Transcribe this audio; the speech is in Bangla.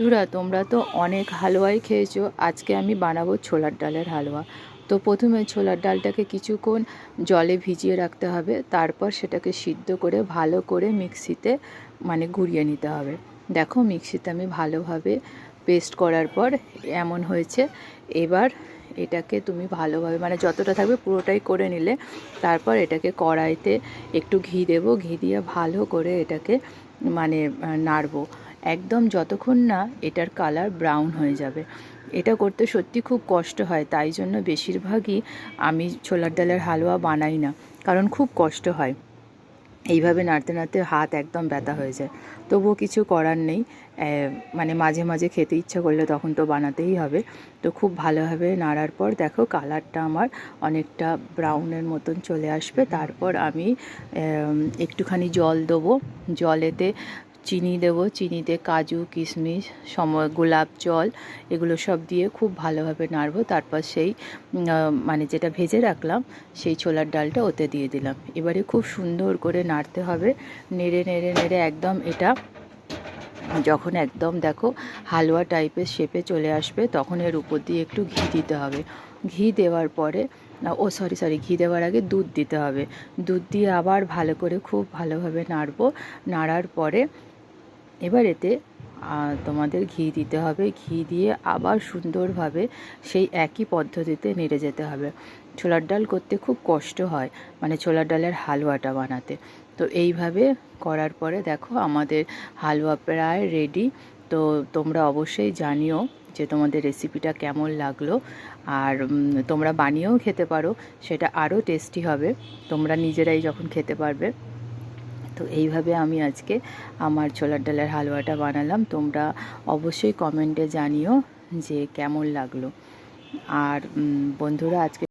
বন্ধুরা, তোমরা তো অনেক হালুয়াই খেয়েছো। আজকে আমি বানাবো ছোলার ডালের হালুয়া। তো প্রথমে ছোলার ডালটাকে কিছুক্ষণ জলে ভিজিয়ে রাখতে হবে, তারপর সেটাকে সিদ্ধ করে ভালো করে মিক্সিতে ঘুরিয়ে নিতে হবে। দেখো, মিক্সিতে আমি ভালোভাবে পেস্ট করার পর এমন হয়েছে। এবার এটাকে তুমি ভালোভাবে যতটা থাকবে পুরোটাই করে নিলে, তারপর এটাকে কড়াইতে একটু ঘি দেবো। ঘি দিয়ে ভালো করে এটাকে নাড়বো একদম যতক্ষণ না এটার কালার ব্রাউন হয়ে যাবে। এটা করতে সত্যি খুব কষ্ট হয়, তাই জন্য বেশিরভাগই আমি ছোলার ডালের হালুয়া বানাই না, কারণ খুব কষ্ট হয়। এইভাবে নাড়তে নাড়তে হাত একদম ব্যথা হয়ে যায়। তবুও কিছু করার নেই, মাঝে মাঝে খেতে ইচ্ছা করলে তখন তো বানাতেই হবে। তো খুব ভালোভাবে নাড়ার পর দেখো কালারটা আমার অনেকটা ব্রাউনের মতন চলে আসবে। তারপর আমি একটুখানি জল দেবো। জলেতে চিনি দেবো, চিনিতে কাজু কিশমিশ গোলাপ জল এগুলো সব দিয়ে খুব ভালোভাবে নাড়বো। তারপর সেই যেটা ভেজে রাখলাম সেই ছোলার ডালটা ওতে দিয়ে দিলাম। এবারে খুব সুন্দর করে নাড়তে হবে, নেড়ে নেড়ে নেড়ে একদম এটা যখন একদম দেখো হালুয়া টাইপের শেপে চলে আসবে, তখন এর উপর দিয়ে একটু ঘি দিতে হবে। ঘি দেওয়ার পরে ঘি দেওয়ার আগে দুধ দিতে হবে। দুধ দিয়ে আবার ভালো করে খুব ভালোভাবে নাড়বো। নাড়ার পরে এবার এতে তোমাদের ঘি দিতে হবে। ঘি দিয়ে আবার সুন্দরভাবে সেই একই পদ্ধতিতে নেড়ে যেতে হবে। ছোলার ডাল করতে খুব কষ্ট হয়, ছোলার ডালের হালুয়াটা বানাতে। তো এইভাবে করার পরে দেখো আমাদের হালুয়া প্রায় রেডি। তো তোমরা অবশ্যই জানিও যে তোমাদের রেসিপিটা কেমন লাগলো। আর তোমরা বানিয়েও খেতে পারো, সেটা আরও টেস্টি হবে তোমরা নিজেরাই যখন খেতে পারবে। তো এইভাবে আমি আজকে আমার ছোলার ডালের হালুয়াটা বানালাম। তোমরা অবশ্যই কমেন্টে জানিও যে কেমন লাগলো। আর বন্ধুরা, আজকে